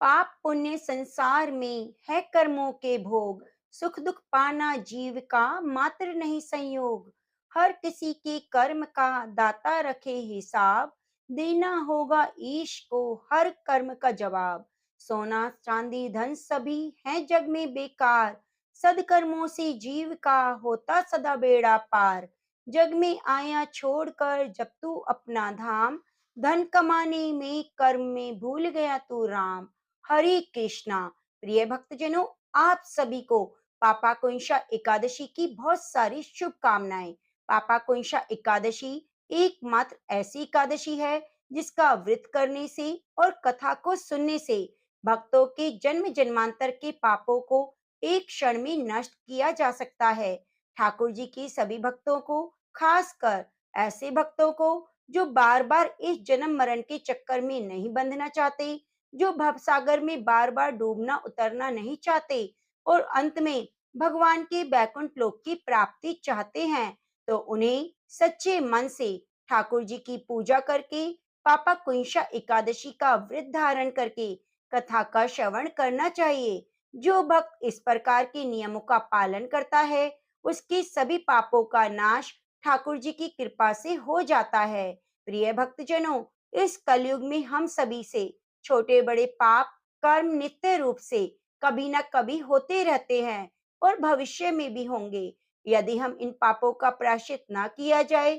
पाप पुण्य संसार में है कर्मों के भोग। सुख दुख पाना जीव का मात्र नहीं संयोग। हर किसी के कर्म का दाता रखे हिसाब। देना होगा ईश को हर कर्म का जवाब। सोना चांदी धन सभी हैं जग में बेकार। सदकर्मों से जीव का होता सदा बेड़ा पार। जग में आया छोड़कर जब तू अपना धाम। धन कमाने में कर्म में भूल गया तू राम। हरे कृष्णा। प्रिय भक्तजनों, आप सभी को पापाकुंशा एकादशी की बहुत सारी शुभकामनाएं। पापाकुंशा एकादशी एकमात्र ऐसी एकादशी है जिसका व्रत करने से और कथा को सुनने से भक्तों के जन्म जन्मांतर के पापों को एक क्षण में नष्ट किया जा सकता है। ठाकुर जी की सभी भक्तों को, खासकर ऐसे भक्तों को जो बार बार इस जन्म मरण के चक्कर में नहीं बंधना चाहते, जो भवसागर में बार बार डूबना उतरना नहीं चाहते और अंत में भगवान के बैकुंठ लोक की प्राप्ति चाहते हैं, तो उन्हें सच्चे मन से ठाकुर जी की पूजा करके पापा कुंशा एकादशी का व्रत धारण करके कथा का श्रवण करना चाहिए। जो भक्त इस प्रकार के नियमों का पालन करता है, उसके सभी पापों का नाश ठाकुर जी की कृपा से हो जाता है। प्रिय भक्तजनों, इस कलयुग में हम सभी से छोटे बड़े पाप कर्म नित्य रूप से कभी न कभी होते रहते हैं और भविष्य में भी होंगे। यदि हम इन पापों का प्रायश्चित ना किया जाए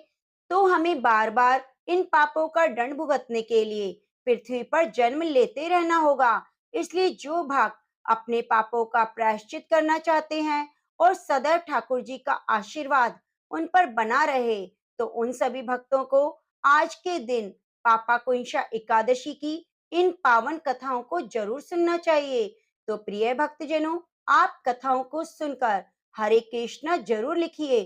तो हमें बार बार इन पापों का दंड भुगतने के लिए पृथ्वी पर जन्म लेते रहना होगा। इसलिए जो भक्त अपने पापों का प्रायश्चित करना चाहते हैं और सदैव ठाकुर जी का आशीर्वाद उन पर बना रहे, तो उन सभी भक्तों को आज के दिन पापा कुंशा एकादशी की इन पावन कथाओं को जरूर सुनना चाहिए। तो प्रिय भक्तजनों, आप कथाओं को सुनकर हरे कृष्णा जरूर लिखिए।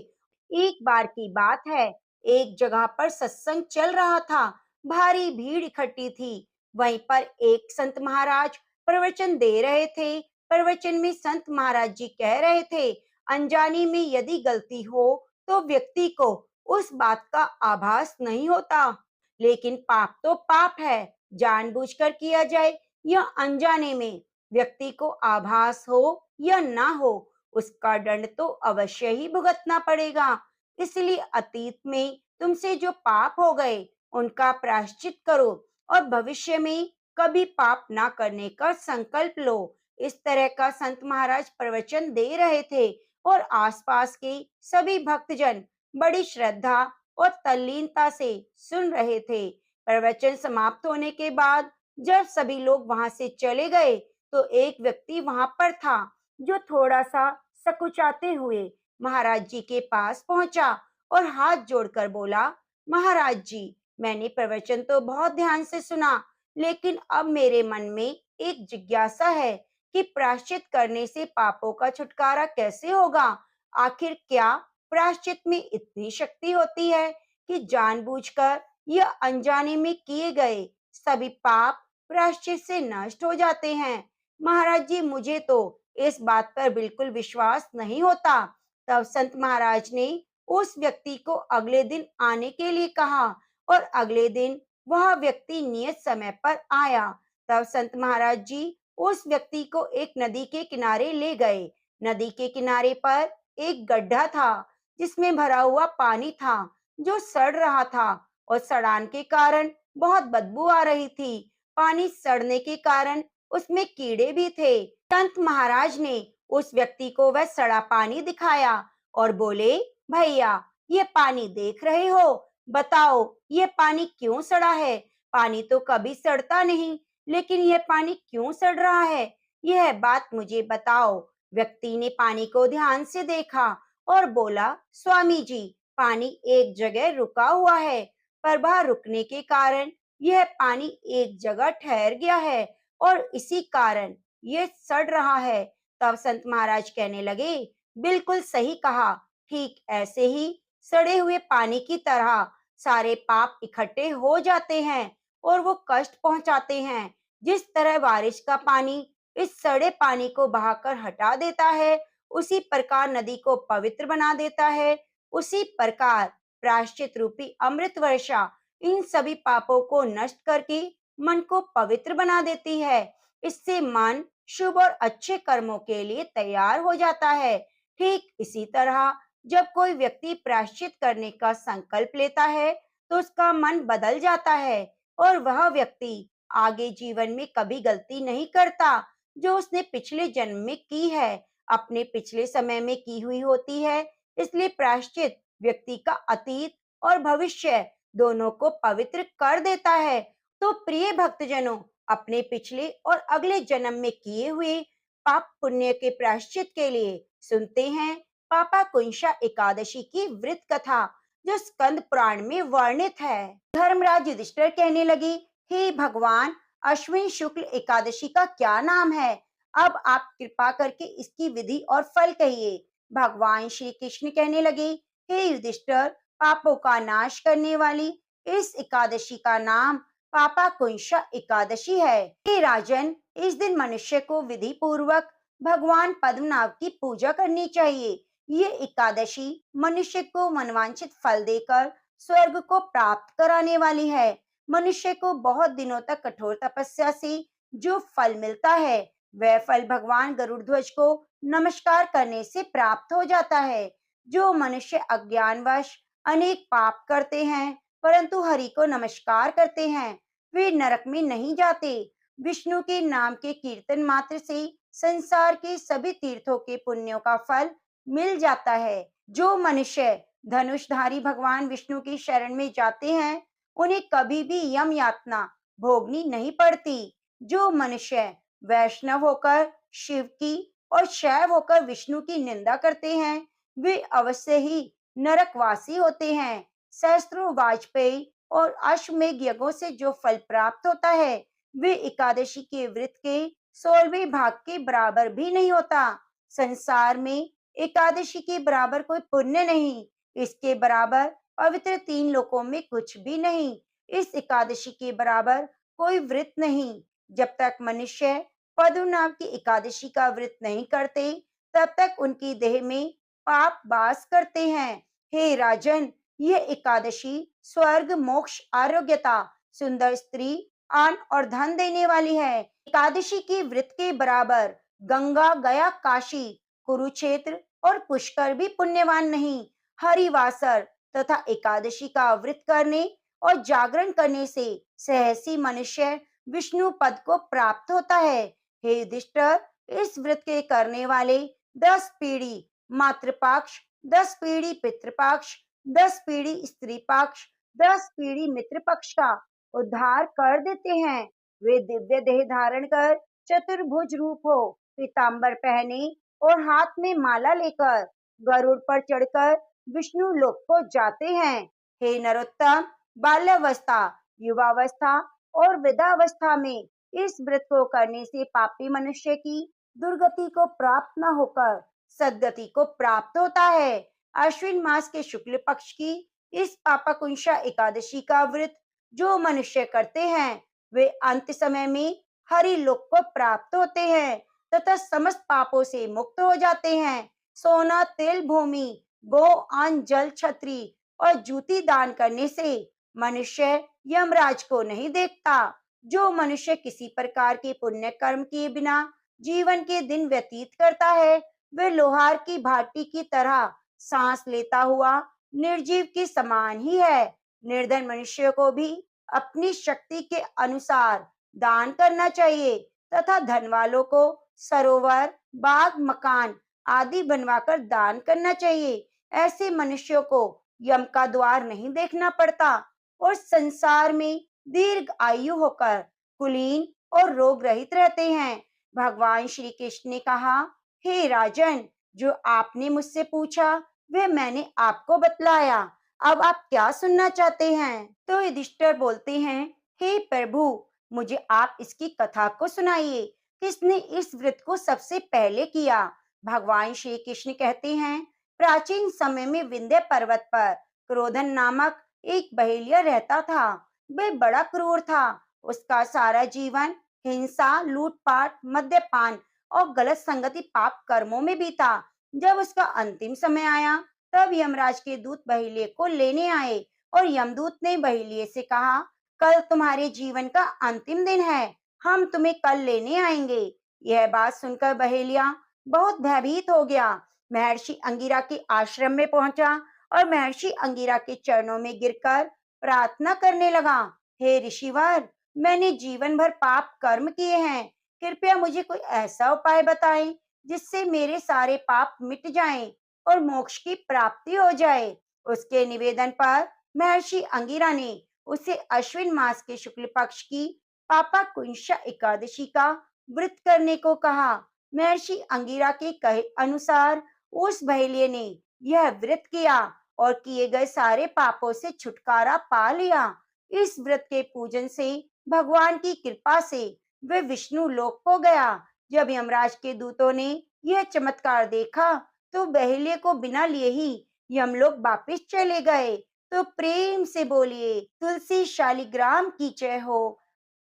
एक बार की बात है, एक जगह पर सत्संग चल रहा था। भारी भीड़ इकट्ठी थी। वहीं पर एक संत महाराज प्रवचन दे रहे थे। प्रवचन में संत महाराज जी कह रहे थे, अनजाने में यदि गलती हो तो व्यक्ति को उस बात का आभास नहीं होता, लेकिन पाप तो पाप है, जानबूझकर किया जाए या अनजाने में, व्यक्ति को आभास हो या ना हो, उसका दंड तो अवश्य ही भुगतना पड़ेगा। इसलिए अतीत में तुमसे जो पाप हो गए उनका प्रायश्चित करो और भविष्य में कभी पाप ना करने का संकल्प लो। इस तरह का संत महाराज प्रवचन दे रहे थे और आसपास के सभी भक्तजन बड़ी श्रद्धा और तल्लीनता से सुन रहे थे। प्रवचन समाप्त होने के बाद जब सभी लोग वहां से चले गए, तो एक व्यक्ति वहां पर था जो थोड़ा सा सकुचाते हुए महाराज जी के पास पहुंचा और हाथ जोड़कर बोला, महाराज जी, मैंने प्रवचन तो बहुत ध्यान से सुना, लेकिन अब मेरे मन में एक जिज्ञासा है कि प्रायश्चित करने से पापों का छुटकारा कैसे होगा। आखिर क्या प्रायश्चित में इतनी शक्ति होती है कि जानबूझकर या अनजाने में किए गए सभी पाप प्रायश्चित से नष्ट हो जाते हैं। महाराज जी, मुझे तो इस बात पर बिल्कुल विश्वास नहीं होता। तब संत महाराज ने उस व्यक्ति को अगले दिन आने के लिए कहा और अगले दिन वह व्यक्ति नियत समय पर आया। तब संत महाराज जी उस व्यक्ति को एक नदी के किनारे ले गए। नदी के किनारे पर एक गड्ढा था जिसमें भरा हुआ पानी था जो सड़ रहा था और सड़ान के कारण बहुत बदबू आ रही थी। पानी सड़ने के कारण उसमें कीड़े भी थे। संत महाराज ने उस व्यक्ति को वह सड़ा पानी दिखाया और बोले, भैया, ये पानी देख रहे हो, बताओ ये पानी क्यों सड़ा है। पानी तो कभी सड़ता नहीं, लेकिन यह पानी क्यों सड़ रहा है, यह बात मुझे बताओ। व्यक्ति ने पानी को ध्यान से देखा और बोला, स्वामी जी, पानी एक जगह रुका हुआ है, प्रवाह रुकने के कारण यह पानी एक जगह ठहर गया है और इसी कारण यह सड़ रहा है। तब संत महाराज कहने लगे, बिल्कुल सही कहा। ठीक ऐसे ही सड़े हुए पानी की तरह सारे पाप इकट्ठे हो जाते हैं और वो कष्ट पहुंचाते हैं। जिस तरह बारिश का पानी इस सड़े पानी को बहाकर हटा देता है, उसी प्रकार नदी को पवित्र बना देता है, उसी प्रकार प्रायश्चित रूपी अमृत वर्षा इन सभी पापों को नष्ट करके मन को पवित्र बना देती है। इससे मन शुभ और अच्छे कर्मों के लिए तैयार हो जाता है। ठीक इसी तरह जब कोई व्यक्ति प्रायश्चित करने का संकल्प लेता है, तो उसका मन बदल जाता है और वह व्यक्ति आगे जीवन में कभी गलती नहीं करता जो उसने पिछले जन्म में की है, अपने पिछले समय में की हुई होती है। इसलिए प्रायश्चित व्यक्ति का अतीत और भविष्य दोनों को पवित्र कर देता है। तो प्रिय भक्तजनों, अपने पिछले और अगले जन्म में किए हुए पाप पुण्य के प्रायश्चित के लिए सुनते हैं पापाकुंशा एकादशी की व्रत कथा, जो स्कंद पुराण में वर्णित है। धर्मराज युधिष्ठिर कहने लगे, हे भगवान, अश्विन शुक्ल एकादशी का क्या नाम है? अब आप कृपा करके इसकी विधि और फल कहिए। भगवान श्री कृष्ण कहने लगे, हे युधिष्ठिर, पापों का नाश करने वाली इस एकादशी का नाम पापाकुंशा एकादशी है। हे राजन, इस दिन मनुष्य को विधि पूर्वक भगवान पद्मनाभ की पूजा करनी चाहिए। ये एकादशी मनुष्य को मनवांछित फल देकर स्वर्ग को प्राप्त कराने वाली है। मनुष्य को बहुत दिनों तक कठोर तपस्या से जो फल मिलता है, वह फल भगवान गरुड़ध्वज को नमस्कार करने से प्राप्त हो जाता है। जो मनुष्य अज्ञानवश अनेक पाप करते हैं परंतु हरि को नमस्कार करते हैं, वे नरक में नहीं जाते। विष्णु के नाम के कीर्तन मात्र से संसार के सभी तीर्थों के पुण्यों का फल मिल जाता है। जो मनुष्य धनुषधारी भगवान विष्णु की शरण में जाते हैं, उन्हें कभी भी यम यातना भोगनी नहीं पड़ती। जो मनुष्य वैष्णव होकर शिव की और शैव होकर विष्णु की निंदा करते हैं, वे अवश्य ही नरकवासी होते हैं। सहस्त्रों वाजपेयी और अश्वमेध यज्ञों से जो फल प्राप्त होता है, वे एकादशी के व्रत के 16वें भाग के बराबर भी नहीं होता। संसार में एकादशी के बराबर कोई पुण्य नहीं, इसके बराबर पवित्र 3 लोकों में कुछ भी नहीं। इस एकादशी के बराबर कोई व्रत नहीं। जब तक मनुष्य पद्मनाभ की एकादशी का व्रत नहीं करते, तब तक उनकी देह में पाप वास करते हैं। हे राजन, यह एकादशी स्वर्ग, मोक्ष, आरोग्यता, सुंदर स्त्री, अन्न और धन देने वाली है। एकादशी के व्रत के बराबर गंगा, गया, काशी, कुरुक्षेत्र और पुष्कर भी पुण्यवान नहीं। हरिवासर तथा एकादशी का व्रत करने और जागरण करने से सहसी मनुष्य विष्णु पद को प्राप्त होता है। हे युधिष्ठिर, इस व्रत के करने वाले 10 पीढ़ी मातृपक्ष, 10 पीढ़ी पितृपक्ष, 10 पीढ़ी स्त्री पक्ष, 10 पीढ़ी मित्र पक्ष का उद्धार कर देते हैं। वे दिव्य देह धारण कर चतुर्भुज रूप हो, पीतांबर पहने और हाथ में माला लेकर गरुड़ पर चढ़कर विष्णु लोक को जाते हैं। हे नरोत्तम, बाल्यावस्था, युवावस्था और वृद्धावस्था में इस व्रत को करने से पापी मनुष्य की दुर्गति को प्राप्त न होकर सद्गति को प्राप्त होता है। अश्विन मास के शुक्ल पक्ष की इस पापाकुंशा एकादशी का व्रत जो मनुष्य करते हैं, वे अंत समय में हरि लोक को प्राप्त होते हैं तथा समस्त पापों से मुक्त हो जाते हैं। सोना, तिल, भूमि, गो, अन्न, जल, छत्री और जूती दान करने से मनुष्य यमराज को नहीं देखता। जो मनुष्य किसी प्रकार के पुण्य कर्म किए बिना जीवन के दिन व्यतीत करता है, वे लोहार की भाटी की तरह सांस लेता हुआ निर्जीव के समान ही है। निर्धन मनुष्य को भी अपनी शक्ति के अनुसार दान करना चाहिए तथा धन वालों को सरोवर, बाग, मकान आदि बनवाकर दान करना चाहिए। ऐसे मनुष्यों को यम का द्वार नहीं देखना पड़ता और संसार में दीर्घ आयु होकर कुलीन और रोग रहित रहते हैं। भगवान श्री कृष्ण ने कहा, हे राजन, जो आपने मुझसे पूछा वह मैंने आपको बतलाया। अब आप क्या सुनना चाहते हैं? तो युधिष्ठिर बोलते हैं, हे प्रभु, मुझे आप इसकी कथा को सुनाइए। किसने इस व्रत को सबसे पहले किया? भगवान श्री कृष्ण कहते हैं, प्राचीन समय में विंध्य पर्वत पर क्रोधन नामक एक बहेलिया रहता था। वह बड़ा क्रूर था। उसका सारा जीवन हिंसा, लूटपाट, मद्यपान और गलत संगति पाप कर्मों में बीता। जब उसका अंतिम समय आया, तब यमराज के दूत बहेलिये को लेने आए और यमदूत ने बहेलिये से कहा, कल तुम्हारे जीवन का अंतिम दिन है। हम तुम्हें कल लेने आएंगे। यह बात सुनकर बहेलिया बहुत भयभीत हो गया। महर्षि अंगिरा के आश्रम में पहुंचा और महर्षि अंगिरा के चरणों में गिरकर प्रार्थना करने लगा। हे ऋषिवर, मैंने जीवन भर पाप कर्म किए हैं। कृपया मुझे कोई ऐसा उपाय बताएं जिससे मेरे सारे पाप मिट जाएं और मोक्ष की प्राप्ति हो जाए। उसके निवेदन पर महर्षि अंगिरा ने उसे अश्विन मास के शुक्ल पक्ष की पापा कुंशा एकादशी का व्रत करने को कहा। महर्षि अंगिरा के कहे अनुसार उस बहेलिये ने यह व्रत किया और किए गए सारे पापों से छुटकारा पा लिया। इस व्रत के पूजन से भगवान की कृपा से वह विष्णु लोक को गया। जब यमराज के दूतों ने यह चमत्कार देखा तो बहेलिये को बिना लिए ही यमलोक वापिस चले गए। तो प्रेम से बोलिए तुलसी शालिग्राम की जय हो।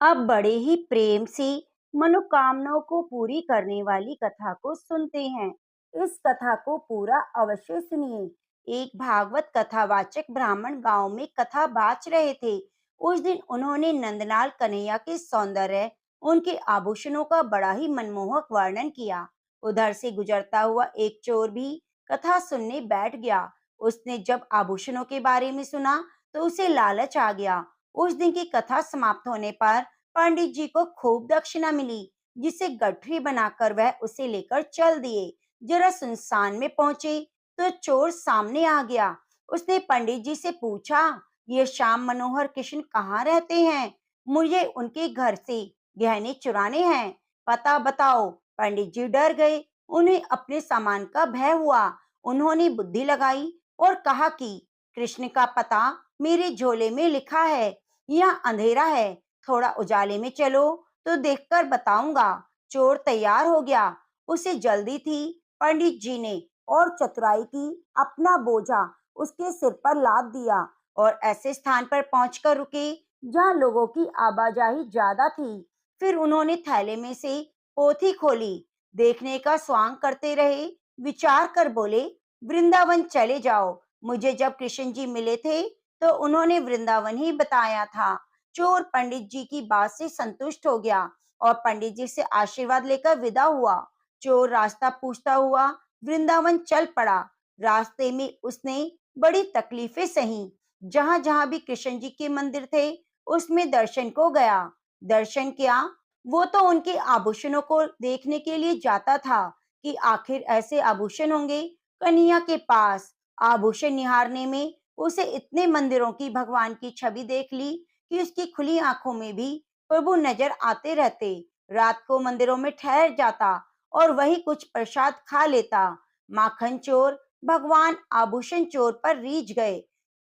अब बड़े ही प्रेम से मनोकामनाओं को पूरी करने वाली कथा को सुनते हैं। इस कथा को पूरा अवश्य सुनिए। एक भागवत कथावाचक ब्राह्मण गांव में कथा बाच रहे थे। उस दिन उन्होंने नंदलाल कन्हैया के सौंदर्य, उनके आभूषणों का बड़ा ही मनमोहक वर्णन किया। उधर से गुजरता हुआ एक चोर भी कथा सुनने बैठ गया। उसने जब आभूषणों के बारे में सुना तो उसे लालच आ गया। उस दिन की कथा समाप्त होने पर पंडित जी को खूब दक्षिणा मिली, जिसे गठरी बनाकर वह उसे लेकर चल दिए। जरा सुनसान में पहुंचे तो चोर सामने आ गया। उसने पंडित जी से पूछा, ये श्याम मनोहर कृष्ण कहाँ रहते हैं? मुझे उनके घर से गहने चुराने हैं, पता बताओ। पंडित जी डर गए, उन्हें अपने सामान का भय हुआ। उन्होंने बुद्धि लगाई और कहा कि कृष्ण का पता मेरे झोले में लिखा है। यहाँ अंधेरा है, थोड़ा उजाले में चलो तो देखकर बताऊंगा। चोर तैयार हो गया, उसे जल्दी थी। पंडित जी ने और चतुराई की अपना बोझा उसके सिर पर लाद दिया और ऐसे स्थान पर पहुंचकर रुके जहां लोगों की आवाजाही ज्यादा थी। फिर उन्होंने थैले में से पोथी खोली, देखने का स्वांग करते रहे, विचार कर बोले, वृंदावन चले जाओ। मुझे जब कृष्ण जी मिले थे तो उन्होंने वृंदावन ही बताया था। चोर पंडित जी की बात से संतुष्ट हो गया और पंडित जी से आशीर्वाद लेकर विदा हुआ। चोर रास्ता पूछता हुआ वृंदावन चल पड़ा। रास्ते में उसने बड़ी तकलीफें सही। जहां जहां भी कृष्ण जी के मंदिर थे उसमें दर्शन को गया। दर्शन किया, वो तो उनके आभूषणों को देखने के लिए जाता था कि आखिर ऐसे आभूषण होंगे कन्हैया के पास। आभूषण निहारने में उसे इतने मंदिरों की भगवान की छवि देख ली कि उसकी खुली आंखों में भी प्रभु नजर आते रहते। रात को मंदिरों में ठहर जाता और वही कुछ प्रसाद खा लेता। माखन चोर भगवान आभूषण चोर पर रीझ गए।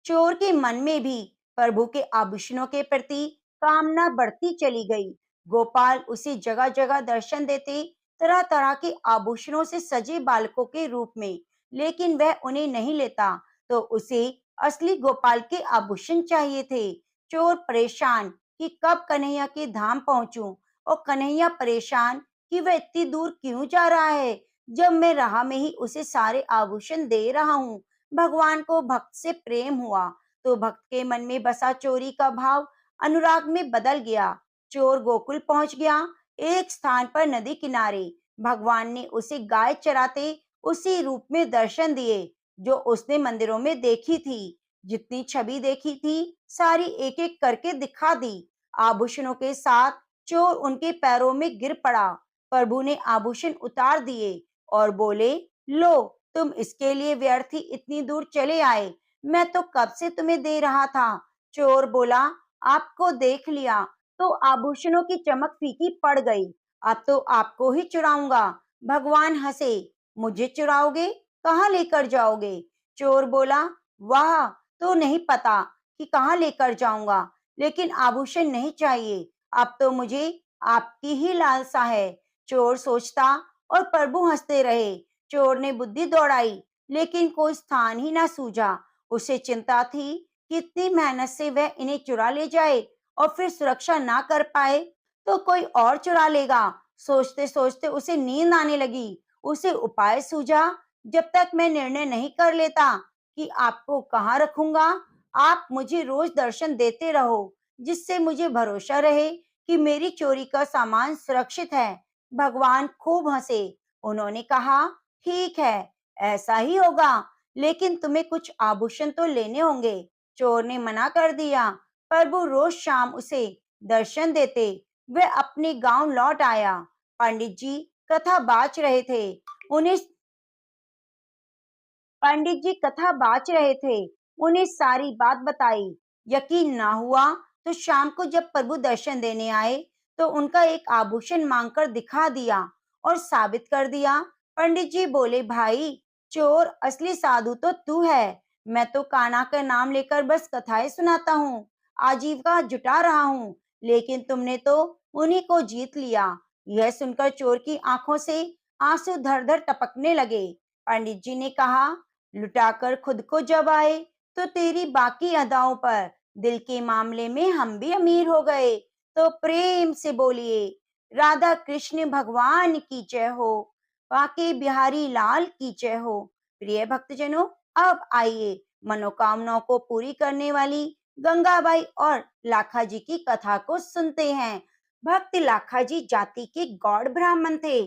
चोर के मन में भी प्रभु के आभूषणों के प्रति कामना बढ़ती चली गई। गोपाल उसे जगह जगह दर्शन देते, तरह तरह के आभूषणों से सजे बालकों के रूप में, लेकिन वह उन्हें नहीं लेता तो उसे असली गोपाल के आभूषण चाहिए थे। चोर परेशान कि कब कन्हैया के धाम पहुंचूं और कन्हैया परेशान कि वह इतनी दूर क्यों जा रहा है, जब मैं राह में ही उसे सारे आभूषण दे रहा हूँ। भगवान को भक्त से प्रेम हुआ तो भक्त के मन में बसा चोरी का भाव अनुराग में बदल गया। चोर गोकुल पहुंच गया। एक स्थान पर नदी किनारे भगवान ने उसे गाय चराते उसी रूप में दर्शन दिए जो उसने मंदिरों में देखी थी। जितनी छवि देखी थी सारी एक एक करके दिखा दी। आभूषणों के साथ चोर उनके पैरों में गिर पड़ा। प्रभु ने आभूषण उतार दिए और बोले, लो, तुम इसके लिए व्यर्थ ही इतनी दूर चले आए, मैं तो कब से तुम्हें दे रहा था। चोर बोला, आपको देख लिया तो आभूषणों की चमक फीकी पड़ गई, अब तो आपको ही चुराऊंगा। भगवान हंसे, मुझे चुराओगे, कहाँ लेकर जाओगे? चोर बोला, वाह, तो नहीं पता कि कहाँ लेकर जाऊंगा, लेकिन आभूषण नहीं चाहिए, अब तो मुझे आपकी ही लालसा है। चोर सोचता और प्रभु हंसते रहे। चोर ने बुद्धि दौड़ाई लेकिन कोई स्थान ही ना सूझा। उसे चिंता थी कि इतनी मेहनत से वह इन्हें चुरा ले जाए और फिर सुरक्षा ना कर पाए तो कोई और चुरा लेगा। सोचते सोचते उसे नींद आने लगी। उसे उपाय सूझा, जब तक मैं निर्णय नहीं कर लेता कि आपको कहाँ रखूंगा, आप मुझे रोज दर्शन देते रहो, जिससे मुझे भरोसा रहे कि मेरी चोरी का सामान सुरक्षित है। भगवान खूब हंसे। उन्होंने कहा, ठीक है, ऐसा ही होगा, लेकिन तुम्हें कुछ आभूषण तो लेने होंगे। चोर ने मना कर दिया, पर वो रोज शाम उसे दर्शन देते। वह अपने गांव लौट आया। पंडित जी कथा बाच रहे थे। उन्हें पंडित जी कथा बाच रहे थे। उन्हें सारी बात बताई। यकीन ना हुआ तो शाम को जब प्रभु दर्शन देने आए तो उनका एक आभूषण मांगकर दिखा दिया और साबित कर दिया। पंडित जी बोले, भाई, चोर असली साधु तो तू है। मैं तो कान्हा का नाम लेकर बस कथाएं सुनाता हूँ, आजीविका जुटा रहा हूँ, लेकिन तुमने तो उन्हीं को जीत लिया। यह सुनकर चोर की आंखों से आंसू धर धर टपकने लगे। पंडित जी ने कहा, लुटाकर खुद को जब आए तो तेरी बाकी अदाओं पर दिल के मामले में हम भी अमीर हो गए। तो प्रेम से बोलिए, राधा कृष्ण भगवान की जय हो, बाके बिहारी लाल की जय हो। प्रिय भक्तजनों, अब आइए मनोकामनाओं को पूरी करने वाली गंगाबाई और लाखा जी की कथा को सुनते हैं। भक्त लाखा जी जाति के गौड़ ब्राह्मण थे।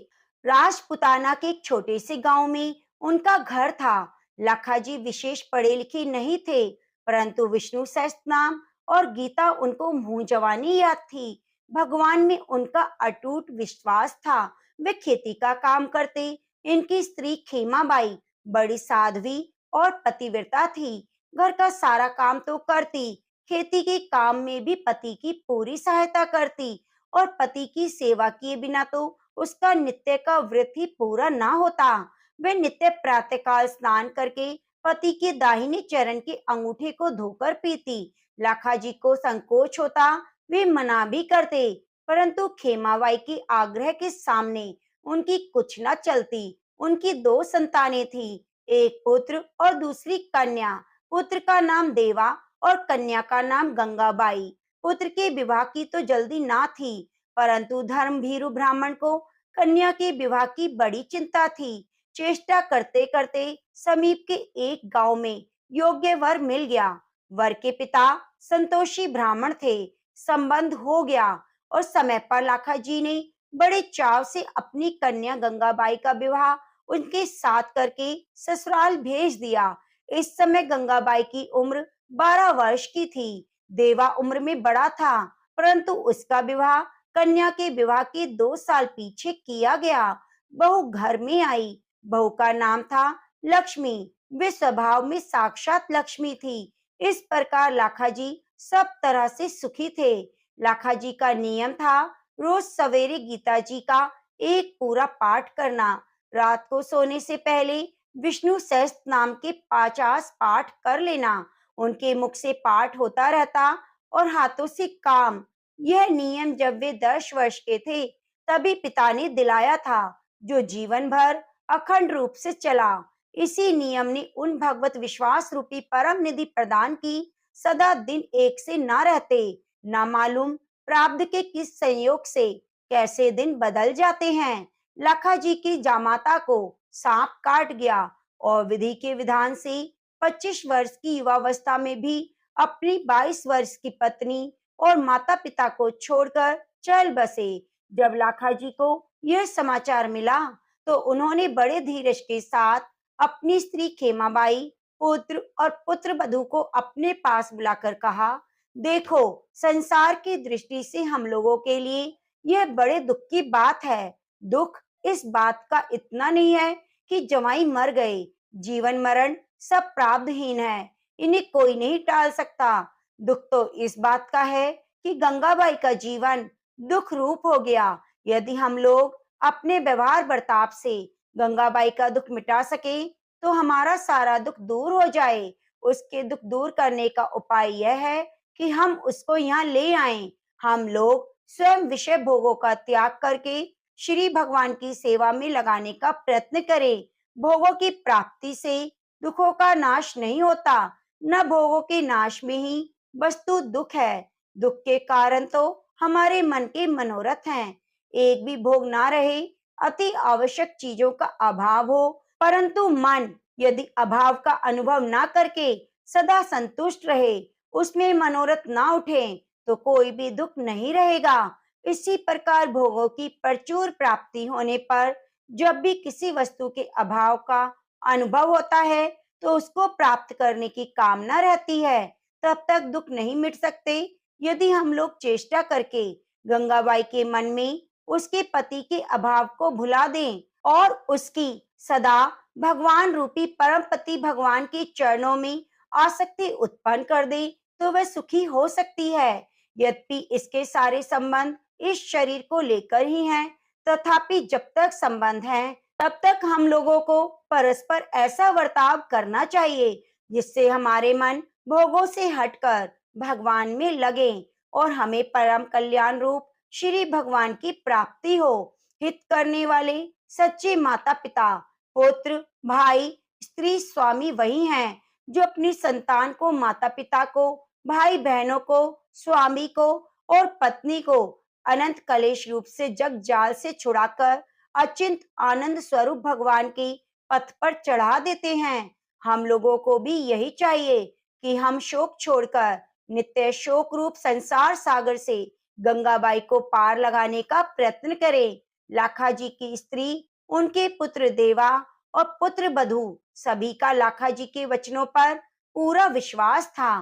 राजपुताना के एक छोटे से गांव में उनका घर था। लाखाजी विशेष पढ़े लिखे नहीं थे, परंतु विष्णु सहस्त्रनाम और गीता उनको मुंह जवानी याद थी। भगवान में उनका अटूट विश्वास था। वे खेती का काम करते। इनकी स्त्री खेमाबाई बड़ी साध्वी और पतिव्रता थी। घर का सारा काम तो करती, खेती के काम में भी पति की पूरी सहायता करती, और पति की सेवा किए बिना तो उसका नित्य का व्रत ही पूरा ना होता। वे नित्य प्रातःकाल स्नान करके पति के दाहिने चरण के अंगूठे को धोकर पीती। लाखा जी को संकोच होता, वे मना भी करते, परंतु खेमाबाई के आग्रह के सामने उनकी कुछ न चलती। उनकी दो संतानें थी, एक पुत्र और दूसरी कन्या। पुत्र का नाम देवा और कन्या का नाम गंगाबाई। पुत्र के विवाह की तो जल्दी ना थी, परंतु धर्म भीरु ब्राह्मण को कन्या के विवाह की बड़ी चिंता थी। चेष्टा करते करते समीप के एक गांव में योग्य वर मिल गया। वर के पिता संतोषी ब्राह्मण थे। संबंध हो गया और समय पर लाखा जी ने बड़े चाव से अपनी कन्या गंगाबाई का विवाह उनके साथ करके ससुराल भेज दिया। इस समय गंगाबाई की उम्र 12 वर्ष की थी। देवा उम्र में बड़ा था, परंतु उसका विवाह कन्या के विवाह के 2 साल पीछे किया गया। बहू घर में आई। बहू का नाम था लक्ष्मी। वे स्वभाव में साक्षात लक्ष्मी थी। इस प्रकार लाखा जी सब तरह से सुखी थे। लाखा जी का नियम था रोज सवेरे गीता जी का एक पूरा पाठ करना। रात को सोने से पहले विष्णु सहस्त्र नाम के 50 पाठ कर लेना। उनके मुख से पाठ होता रहता और हाथों से काम। यह नियम जब वे 10 वर्ष के थे तभी पिता ने दिलाया था, जो जीवन भर अखंड रूप से चला। इसी नियम ने उन भगवत विश्वास रूपी परम निधि प्रदान की। सदा दिन एक से ना रहते। ना मालूम प्रारब्ध के किस संयोग से कैसे दिन बदल जाते हैं। लखा जी की जामाता को सांप काट गया और विधि के विधान से 25 वर्ष की युवावस्था में भी अपनी 22 वर्ष की पत्नी और माता पिता को छोड़कर चल बसे। जब लाखा जी को यह समाचार मिला तो उन्होंने बड़े धीरज के साथ अपनी स्त्री खेमाबाई, पुत्र और पुत्र वधू को अपने पास बुलाकर कहा, देखो, संसार की दृष्टि से हम लोगों के लिए यह बड़े दुख की बात है। दुख इस बात का इतना नहीं है कि जवाई मर गए। जीवन मरण सब प्रारब्धहीन है, इन्हें कोई नहीं टाल सकता। दुख तो इस बात का है कि गंगाबाई का जीवन दुख रूप हो गया। यदि हम लोग अपने व्यवहार बर्ताव से गंगाबाई का दुख मिटा सके तो हमारा सारा दुख दूर हो जाए। उसके दुख दूर करने का उपाय यह है कि हम उसको यहाँ ले आएं। हम लोग स्वयं विषय भोगों का त्याग करके श्री भगवान की सेवा में लगाने का प्रयत्न करें। भोगों की प्राप्ति से दुखों का नाश नहीं होता, न भोगों के नाश में ही वस्तु दुख है। दुख के कारण तो हमारे मन के मनोरथ हैं। एक भी भोग ना रहे, अति आवश्यक चीजों का अभाव हो, परंतु मन यदि अभाव का अनुभव ना करके सदा संतुष्ट रहे, उसमें मनोरथ ना उठे, तो कोई भी दुख नहीं रहेगा। इसी प्रकार भोगों की प्रचुर प्राप्ति होने पर जब भी किसी वस्तु के अभाव का अनुभव होता है, तो उसको प्राप्त करने की कामना रहती है। तब तक दुख नहीं मिट सकते। यदि हम लोग चेष्टा करके गंगाबाई के मन में उसके पति के अभाव को भुला दें और उसकी सदा भगवान रूपी परम पति भगवान के चरणों में आसक्ति उत्पन्न कर दे, तो वह सुखी हो सकती है। यद्यपि इसके सारे संबंध इस शरीर को लेकर ही हैं, तथापि जब तक संबंध है, तब तक हम लोगों को परस्पर ऐसा बर्ताव करना चाहिए जिससे हमारे मन भोगों से हटकर भगवान में लगे और हमें परम कल्याण रूप श्री भगवान की प्राप्ति हो। हित करने वाले सच्चे माता पिता, पुत्र, भाई, स्त्री, स्वामी वही हैं जो अपनी संतान को, माता पिता को, भाई बहनों को, स्वामी को और पत्नी को अनंत कलेश रूप से जग जाल से छुड़ाकर अचिंत आनंद स्वरूप भगवान की पथ पर चढ़ा देते हैं। हम लोगों को भी यही चाहिए कि हम शोक छोड़कर नित्य शोक रूप संसार सागर से गंगाबाई को पार लगाने का प्रयत्न करें। लाखाजी की स्त्री, उनके पुत्र देवा और पुत्र बधू सभी का लाखाजी के वचनों पर पूरा विश्वास था।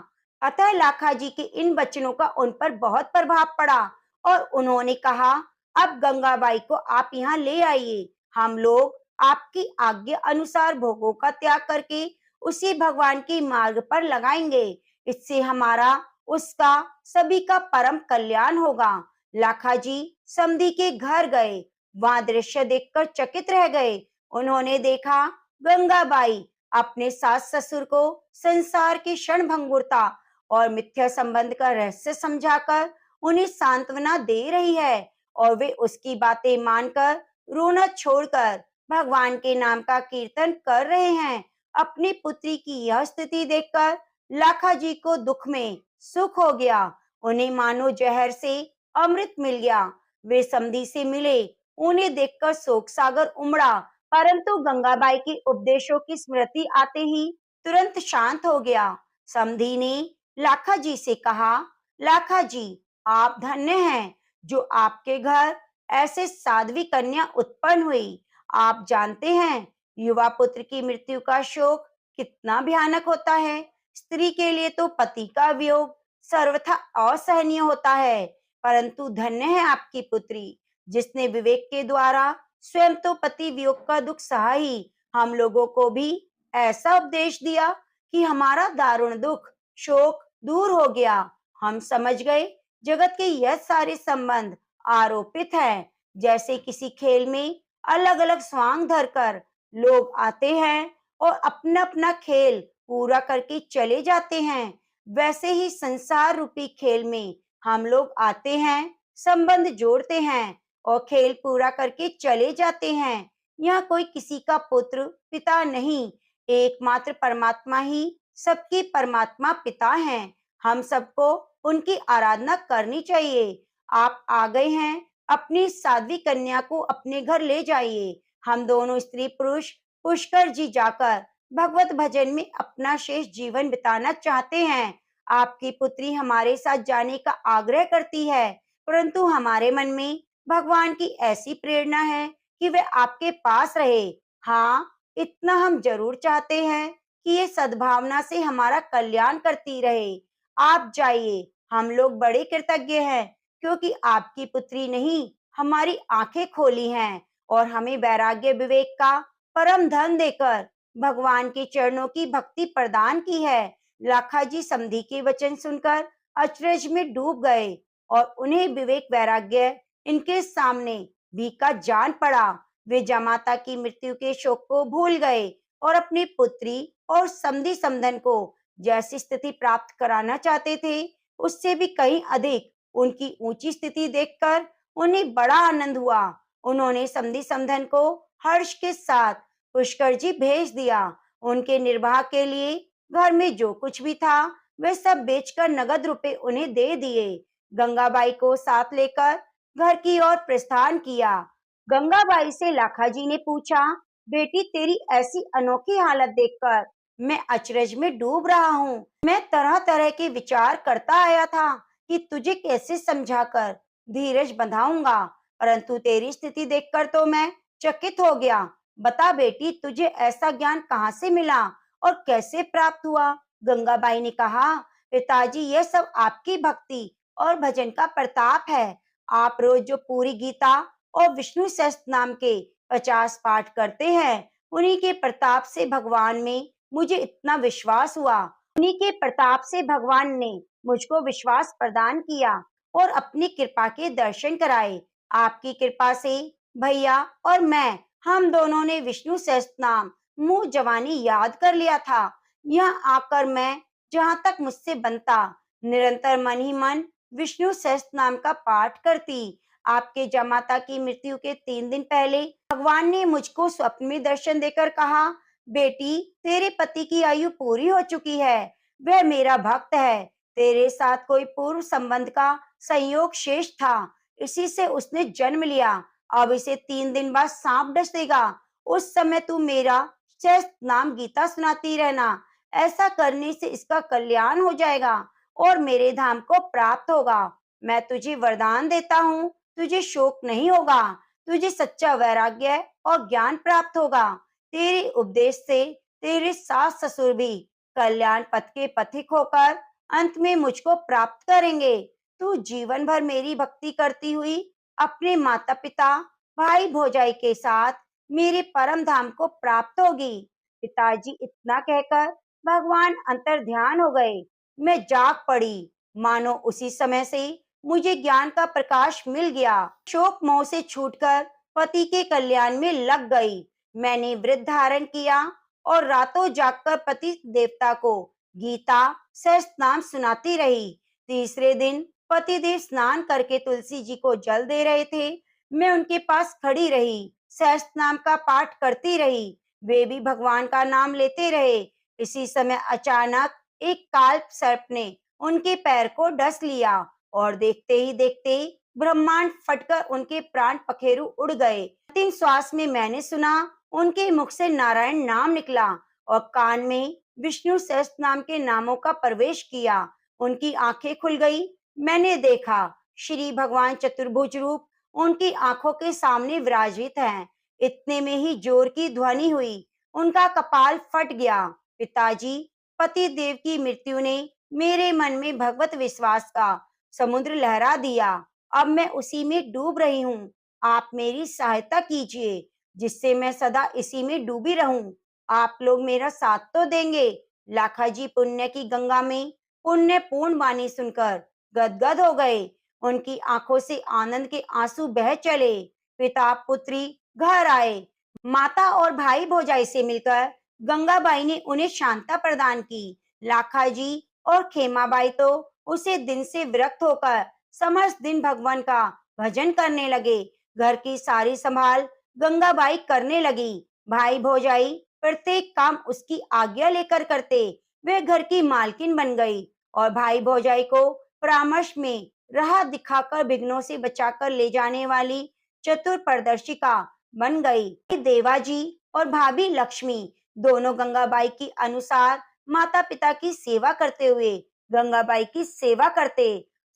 अतः लाखाजी के इन वचनों का उन पर बहुत प्रभाव पड़ा और उन्होंने कहा, अब गंगाबाई को आप यहाँ ले आइए। हम लोग आपकी आज्ञा अनुसार भोगों का त्याग करके उसी भगवान के मार्ग पर लगाएंगे। इससे हमारा, उसका, सभी का परम कल्याण होगा। लाखाजी समधी के घर गए। वहां दृश्य देखकर चकित रह गए। उन्होंने देखा गंगाबाई अपने सास ससुर को संसार की क्षणभंगुरता और मिथ्या संबंध का रहस्य समझाकर उन्हें सांत्वना दे रही है और वे उसकी बातें मानकर रोना छोड़कर भगवान के नाम का कीर्तन कर रहे हैं। अपनी पुत्री की यह स्थिति देखकर लाखाजी को दुख में सुख हो गया। उन्हें मानो जहर से अमृत मिल गया। वे समधी से मिले। उन्हें देखकर शोक सागर उमड़ा, परंतु गंगाबाई के उपदेशों की स्मृति आते ही तुरंत शांत हो गया। समधी ने लाखाजी से कहा, लाखाजी, आप धन्य हैं जो आपके घर ऐसे साध्वी कन्या उत्पन्न हुई। आप जानते हैं, युवा पुत्र की मृत्यु का शोक कितना भयानक होता है। स्त्री के लिए तो पति का वियोग सर्वथा असहनीय होता है, परंतु धन्य है आपकी पुत्री जिसने विवेक के द्वारा स्वयं तो पति वियोग का दुख सहा ही हम लोगों को भी ऐसा उपदेश दिया कि हमारा दारुण दुख, शोक दूर हो गया। हम समझ गए जगत के यह सारे संबंध आरोपित हैं। जैसे किसी खेल में अलग अलग स्वांग धरकर लोग आते हैं और अपना अपना खेल पूरा करके चले जाते हैं, वैसे ही संसार रूपी खेल में हम लोग आते हैं, संबंध जोड़ते हैं और खेल पूरा करके चले जाते हैं। यहाँ कोई किसी का पुत्र पिता नहीं, एकमात्र परमात्मा ही सबकी परमात्मा पिता हैं। हम सबको उनकी आराधना करनी चाहिए। आप आ गए हैं, अपनी साध्वी कन्या को अपने घर ले जाइए। हम दोनों स्त्री पुरुष पुष्कर जी जाकर भगवत भजन में अपना शेष जीवन बिताना चाहते हैं। आपकी पुत्री हमारे साथ जाने का आग्रह करती है, परंतु हमारे मन में भगवान की ऐसी प्रेरणा है कि वह आपके पास रहे। हाँ, इतना हम जरूर चाहते हैं कि ये सद्भावना से हमारा कल्याण करती रहे। आप जाइए, हम लोग बड़े कृतज्ञ हैं क्योंकि आपकी पुत्री नहीं, हमारी आंखें खोली हैं और हमें वैराग्य विवेक का परम धन देकर भगवान के चरणों की भक्ति प्रदान की है। लाखाजी समधी के वचन सुनकर अचरज में डूब गए और उन्हें विवेक वैराग्य इनके सामने फीका जान पड़ा। वे जमाता की मृत्यु के शोक को भूल गए और अपनी पुत्री और समधी समधन को जैसी स्थिति प्राप्त कराना चाहते थे, उससे भी कहीं अधिक उनकी ऊंची स्थिति देखकर उन्हें बड़ा आनंद हुआ। उन्होंने समधी समधन को हर्ष के साथ पुष्कर जी भेज दिया। उनके निर्वाह के लिए घर में जो कुछ भी था वे सब बेचकर नगद रुपए उन्हें दे दिए। गंगाबाई को साथ लेकर घर की ओर प्रस्थान किया। गंगाबाई से लाखाजी ने पूछा, बेटी, तेरी ऐसी अनोखी हालत देखकर मैं अचरज में डूब रहा हूँ। मैं तरह तरह के विचार करता आया था कि तुझे कैसे समझाकर धीरज बंधाऊंगा। परंतु तेरी स्थिति देखकर तो मैं चकित हो गया। बता बेटी, तुझे ऐसा ज्ञान कहाँ से मिला और कैसे प्राप्त हुआ? गंगाबाई ने कहा, पिताजी, यह सब आपकी भक्ति और भजन का प्रताप है। आप रोज जो पूरी गीता और विष्णु सहस्त्र नाम के 50 पाठ करते हैं, उन्हीं के प्रताप से भगवान में मुझे इतना विश्वास हुआ। उन्हीं के प्रताप से भगवान ने मुझको विश्वास प्रदान किया और अपनी कृपा के दर्शन कराए। आपकी कृपा से भैया और मैं, हम दोनों ने विष्णु सहस्त्र नाम मुंह जवानी याद कर लिया था। यहाँ आकर मैं जहां तक मुझसे बनता, निरंतर मन ही मन विष्णु सहस्त्र नाम का पाठ करती। आपके जमाता की मृत्यु के 3 दिन पहले भगवान ने मुझको स्वप्न में दर्शन देकर कहा, बेटी, तेरे पति की आयु पूरी हो चुकी है। वह मेरा भक्त है। तेरे साथ कोई पूर्व संबंध का संयोग शेष था, इसी से उसने जन्म लिया। अब इसे 3 दिन बाद सांप डसेगा। उस समय तू मेरा सहस्त्र नाम गीता सुनाती रहना। ऐसा करने से इसका कल्याण हो जाएगा और मेरे धाम को प्राप्त होगा। मैं तुझे वरदान देता हूँ, तुझे शोक नहीं होगा। तुझे सच्चा वैराग्य और ज्ञान प्राप्त होगा। तेरे उपदेश से तेरे सास ससुर भी कल्याण पथ के पथिक होकर अंत में मुझको प्राप्त करेंगे। तू जीवन भर मेरी भक्ति करती हुई अपने माता पिता, भाई भौजाई के साथ मेरे परम धाम को प्राप्त होगी। पिताजी, इतना कहकर भगवान अंतर ध्यान हो गए। मैं जाग पड़ी। मानो उसी समय से मुझे ज्ञान का प्रकाश मिल गया। शोक मोह से छूटकर पति के कल्याण में लग गई। मैंने व्रत धारण किया और रातों जागकर पति देवता को गीता सहस्त्र नाम सुनाती रही। तीसरे दिन पतिदेव स्नान करके तुलसी जी को जल दे रहे थे। मैं उनके पास खड़ी रही, सहस्त्र नाम का पाठ करती रही। वे भी भगवान का नाम लेते रहे। इसी समय अचानक एक काल सर्प ने उनके पैर को डस लिया और देखते ही देखते ब्रह्मांड फटकर उनके प्राण पखेरु उड़ गए। अंतिम श्वास में मैंने सुना, उनके मुख से नारायण नाम निकला और कान में विष्णु सहस्त्र नाम के नामों का प्रवेश किया। उनकी आंखें खुल गई। मैंने देखा श्री भगवान चतुर्भुज रूप उनकी आंखों के सामने विराजित हैं। इतने में ही जोर की ध्वनि हुई, उनका कपाल फट गया। पिताजी, पति देव की मृत्यु ने मेरे मन में भगवत विश्वास का समुद्र लहरा दिया। अब मैं उसी में डूब रही हूँ। आप मेरी सहायता कीजिए, जिससे मैं सदा इसी में डूबी रहूं। आप लोग मेरा साथ तो देंगे। लाखा जी पुण्य की गंगा में पुण्य पूर्ण वाणी सुनकर गदगद हो गए। उनकी आंखों से आनंद के आंसू बह चले। पिता पुत्री घर आए। माता और भाई भौजाई से मिलकर गंगाबाई ने उन्हें शांता प्रदान की। लाखा जी और खेमाबाई तो उसे दिन से विरक्त होकर समस्त दिन भगवान का भजन करने लगे। घर की सारी संभाल गंगाबाई करने लगी। भाई भौजाई प्रत्येक काम उसकी आज्ञा लेकर करते। वे घर की मालकिन बन गई और भाई भौजाई को परामर्श में राह दिखाकर विघ्नों से बचाकर ले जाने वाली चतुर प्रदर्शिका बन गई। देवाजी और भाभी लक्ष्मी दोनों गंगाबाई की अनुसार माता पिता की सेवा करते हुए गंगाबाई की सेवा करते।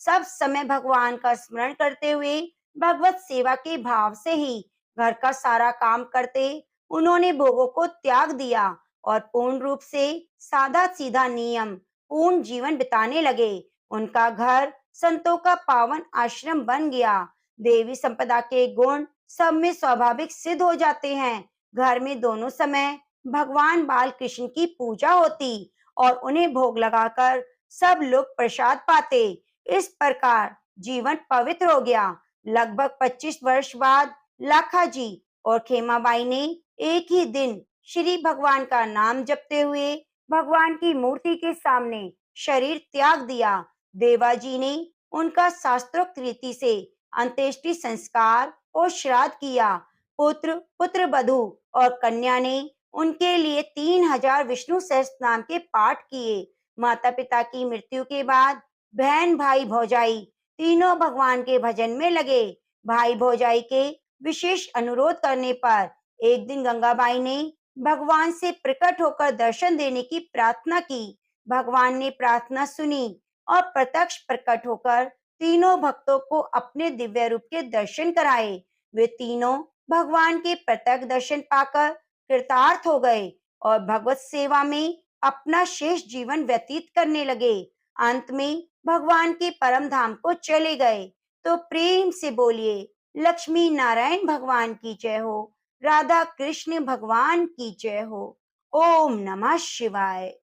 सब समय भगवान का स्मरण करते हुए भगवत सेवा के भाव से ही घर का सारा काम करते। उन्होंने भोगों को त्याग दिया और पूर्ण रूप से सादा सीधा नियम पूर्ण जीवन बिताने लगे। उनका घर संतों का पावन आश्रम बन गया। देवी संपदा के गुण सब में स्वाभाविक सिद्ध हो जाते हैं। घर में दोनों समय भगवान बाल कृष्ण की पूजा होती और उन्हें भोग लगाकर सब लोग प्रसाद पाते। इस प्रकार जीवन पवित्र हो गया। लगभग 25 वर्ष बाद लाखा जी और खेमाबाई ने एक ही दिन श्री भगवान का नाम जपते हुए भगवान की मूर्ति के सामने शरीर त्याग दिया। देवाजी ने उनका शास्त्रोक्त रीति से अंत्येष्टि संस्कार और श्राद्ध किया। पुत्र, पुत्र वधू और कन्या ने उनके लिए 3000 विष्णु सहस्त्र नाम के पाठ किए। माता पिता की मृत्यु के बाद बहन भाई भौजाई तीनों भगवान के भजन में लगे। भाई भौजाई के विशेष अनुरोध करने पर एक दिन गंगाबाई ने भगवान से प्रकट होकर दर्शन देने की प्रार्थना की। भगवान ने प्रार्थना सुनी और प्रत्यक्ष प्रकट होकर तीनों भक्तों को अपने दिव्य रूप के दर्शन कराए। वे तीनों भगवान के प्रत्यक्ष दर्शन पाकर कृतार्थ हो गए और भगवत सेवा में अपना शेष जीवन व्यतीत करने लगे। अंत में भगवान के परम धाम को चले गए। तो प्रेम से बोलिए, लक्ष्मी नारायण भगवान की जय हो, राधा कृष्ण भगवान की जय हो। ओम नमः शिवाय।